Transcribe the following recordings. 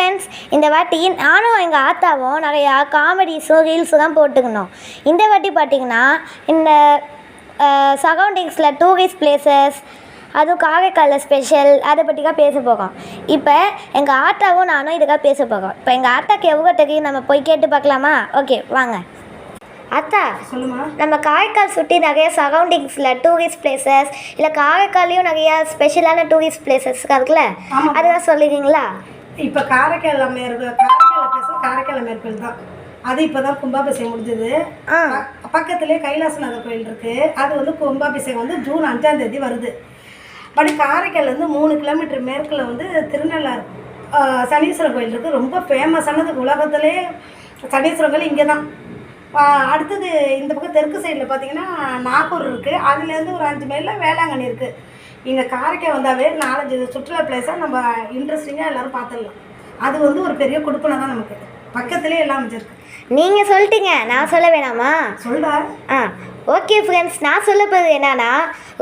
Friends, இந்த வாட்டி நானும் எங்கள் ஆத்தாவும் நிறையா காமெடிஸும் ரீல்ஸும் தான் போட்டுக்கணும். இந்த வாட்டி பார்த்திங்கன்னா இந்த சரௌண்டிங்ஸில் டூரிஸ்ட் பிளேசஸ், அதுவும் காரைக்காலில் ஸ்பெஷல், அதை பற்றி தான் பேச போகிறோம். இப்போ எங்கள் ஆத்தாவும் நானும் இதுக்காக பேச போகிறோம். இப்போ எங்கள் ஆத்தாக்கு எவ்வளோ தெரியும் நம்ம போய் கேட்டு பார்க்கலாமா? ஓகே வாங்க. அத்தா சொல்லுமா. நம்ம காரைக்கால் சுற்றி நிறைய சரௌண்டிங்ஸில் டூரிஸ்ட் பிளேசஸ், இல்லை காரைக்காலையும் நிறையா ஸ்பெஷலான டூரிஸ்ட் பிளேசஸ் இருக்குல்ல, அதுதான் சொல்லிடுறீங்களா? இப்போ காரைக்கால் மேற்கோயில் மேற்கோயில் தான். அது இப்போ தான் கும்பாபிஷேகம் முடிஞ்சது. பக்கத்துலேயே கைலாசநாதர் கோயில் இருக்குது. அது வந்து கும்பாபிஷேகம் வந்து ஜூன் 5ஆம் தேதி வருது. பட் காரைக்கால்லேருந்து 3 கிலோமீட்டர் மேற்கில் வந்து திருநள்ளாறு சனீஸ்வரர் கோயில் இருக்குது. ரொம்ப ஃபேமஸானது உலகத்திலே சனீஸ்வரர் கோயில் இங்கே தான். அடுத்தது இந்த பக்கம் தெற்கு சைடில் பார்த்திங்கன்னா நாகூர் இருக்குது. அதுலேருந்து ஒரு 5 மைலில் வேளாங்கண்ணி இருக்குது. இங்கே காரைக்கால் வந்தாவே 4-5 சுற்றுலா பிளேஸாக நம்ம இன்ட்ரெஸ்டிங்காக எல்லோரும் பார்த்துடலாம். அது வந்து ஒரு பெரிய கொடுப்பனை தான் நமக்கு. பக்கத்துலேயே எல்லாம் வச்சுருக்கு. நீங்கள் சொல்லிட்டீங்க, நான் சொல்ல வேணாமா? சொல்கிறா. ஓகே ஃப்ரெண்ட்ஸ், நான் சொல்ல போகிறது என்னென்னா,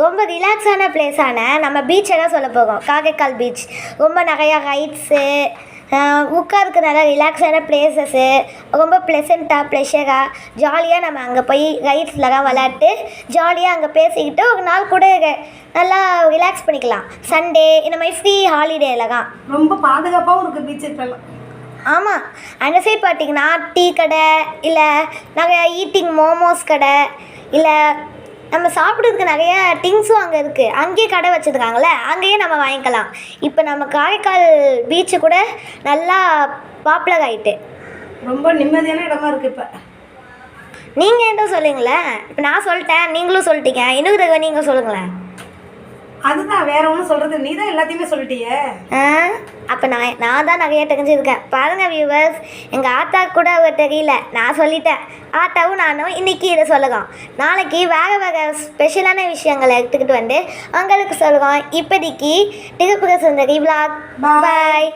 ரொம்ப ரிலாக்ஸான பிளேஸான நம்ம பீச்சை தான் சொல்ல போகிறோம். காரைக்கால் பீச் ரொம்ப நிறையா ரைட்ஸு, உட்காருக்கு நல்லா ரிலாக்ஸான பிளேசஸ்ஸு, ரொம்ப ப்ளெஷராக ஜாலியாக நம்ம அங்கே போய் ரைட்ஸ்லலாம் விளையாட்டு ஜாலியாக அங்கே பேசிக்கிட்டு ஒரு நாள் கூட நல்லா ரிலாக்ஸ் பண்ணிக்கலாம். சண்டே இந்த மாதிரி ஃப்ரீ ஹாலிடேயில் தான் ரொம்ப பாதுகாப்பாகவும் இருக்குது பீச் இப்போல்லாம். ஆமாம், அந்த சைட் பார்த்திங்கன்னா டீ கடை, இல்லை நிறையா ஈட்டிங் மோமோஸ் கடை, இல்லை நம்ம சாப்பிட்றதுக்கு நிறைய திங்ஸும் அங்கே இருக்குது. அங்கேயே கடை வச்சுருக்காங்களே, அங்கேயே நம்ம வாங்கிக்கலாம். இப்போ நம்ம காரைக்கால் பீச்சு கூட நல்லா பாப்புலர் ஆகிட்டு ரொம்ப நிம்மதியான இடமா இருக்குது. இப்போ நீங்கள் என்ன சொல்லுங்களேன்? இப்போ நான் சொல்லிட்டேன், நீங்களும் சொல்லிட்டீங்க, இன்னும் நீங்கள் சொல்லுங்களேன். அதுதான், வேற ஒன்றும் சொல்கிறது, நீ தான் எல்லாத்தையுமே சொல்லிட்டியே. அப்போ நான் தான் நிறைய தெரிஞ்சிருக்கேன். பாருங்கள் வியூவர்ஸ், எங்கள் ஆத்தாக்கு கூட அவர் தெரியல, நான் சொல்லிட்டேன். ஆத்தாவும் நானும் இன்றைக்கி இதை சொல்லுவோம். நாளைக்கு வேறு வேறு ஸ்பெஷலான விஷயங்களை எடுத்துக்கிட்டு வந்து உங்களுக்கு சொல்லுவோம். இப்போதைக்கு திருப்புர சுந்தரி விளாக். பாய்.